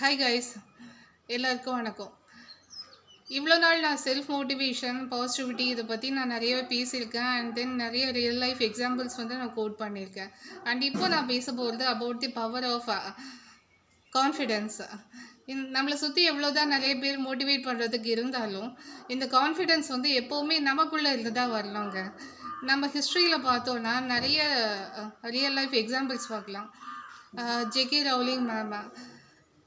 Hi guys, எல்லாருக்கும் வணக்கம். இவ்வளோ நாள் நான் செல்ஃப் மோட்டிவேஷன் பாசிட்டிவிட்டி இதை பற்றி நான் நிறையவே பேசியிருக்கேன். அண்ட் தென் நிறைய ரியல் லைஃப் எக்ஸாம்பிள்ஸ் வந்து நான் கோட் பண்ணியிருக்கேன். அண்ட் இப்போ நான் பேச போகிறது about the power of confidence. நம்மளை சுற்றி எவ்வளோ தான் நிறைய பேர் மோட்டிவேட் பண்ணுறதுக்கு இருந்தாலும் இந்த கான்ஃபிடென்ஸ் வந்து எப்போவுமே நமக்குள்ளே இருந்து தான் வரலாங்க. நம்ம ஹிஸ்ட்ரியில் பார்த்தோன்னா நிறைய ரியல் லைஃப் எக்ஸாம்பிள்ஸ் பார்க்கலாம். ஜேகே ரவுலிங் மேம்,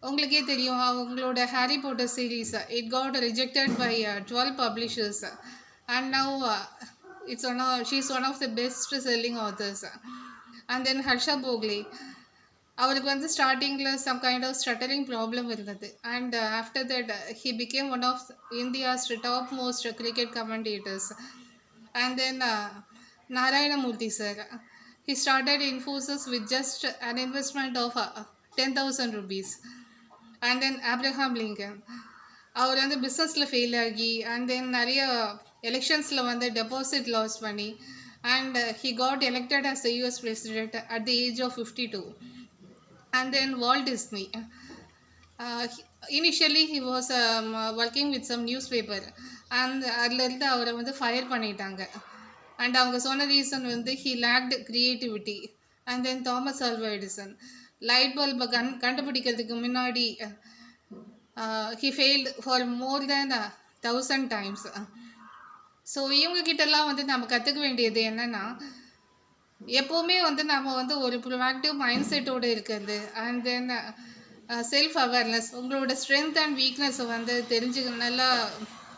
உங்களுக்கே தெரியும், அவங்களோட Harry Potter series it got rejected by 12 publishers and now she's one of the best selling authors. And then Harsha போக்லே, அவருக்கு வந்து ஸ்டார்டிங்கில் some kind of stuttering problem இருந்தது. And after that he became one of India's top most cricket commentators. And then Narayanamurthy sir, he started Infosys with just an investment of 10,000 rupees. And then Abraham Lincoln, அவர் வந்து பிஸ்னஸில் fail ஆகி and then நிறைய எலெக்ஷன்ஸில் வந்து deposit loss பண்ணி and he got elected as the US president at the age of 52. And then Walt Disney, initially he was working with some newspaper and அதிலிருந்து அவரை வந்து fire பண்ணிட்டாங்க. அண்ட் அவங்க சொன்ன ரீசன் வந்து he lacked creativity. And then Thomas Alva Edison, light பல்பை கண்டுபிடிக்கிறதுக்கு முன்னாடி he failed for more than 1,000 times. So இவங்கக்கிட்டலாம் வந்து நம்ம கற்றுக்க வேண்டியது என்னென்னா, எப்போவுமே வந்து நம்ம வந்து ஒரு ப்ரொஆக்டிவ் மைண்ட் செட்டோடு இருக்கிறது. அண்ட் தென் செல்ஃப் அவேர்னஸ், உங்களோட ஸ்ட்ரென்த் அண்ட் வீக்னஸை வந்து நல்லா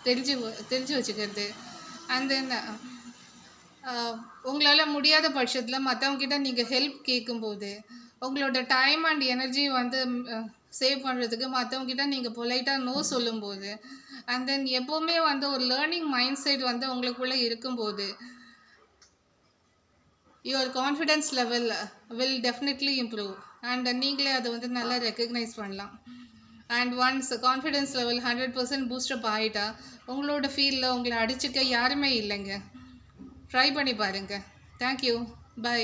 தெரிஞ்சு வச்சுக்கிறது. அண்ட் தென் உங்களால் முடியாத பட்சத்தில் மற்றவங்ககிட்ட நீங்கள் ஹெல்ப் கேட்கும்போது உங்களோட டைம் அண்ட் எனர்ஜி வந்து சேவ் பண்ணுறதுக்கு மற்றவங்ககிட்ட நீங்கள் பொலைட்டாக நோ சொல்லும்போது அண்ட் தென் எப்போவுமே வந்து ஒரு லேர்னிங் மைண்ட் செட் வந்து உங்களுக்குள்ளே இருக்கும்போது your confidence level will definitely improve. And நீங்களே அதை வந்து நல்லா ரெக்கக்னைஸ் பண்ணலாம். And once confidence level 100% boost up ஆகிட்டா உங்களோட ஃபீல்டில் உங்களை அடிச்சுக்க யாருமே இல்லைங்க. ட்ரை பண்ணி பாருங்கள். தேங்க்யூ. பை.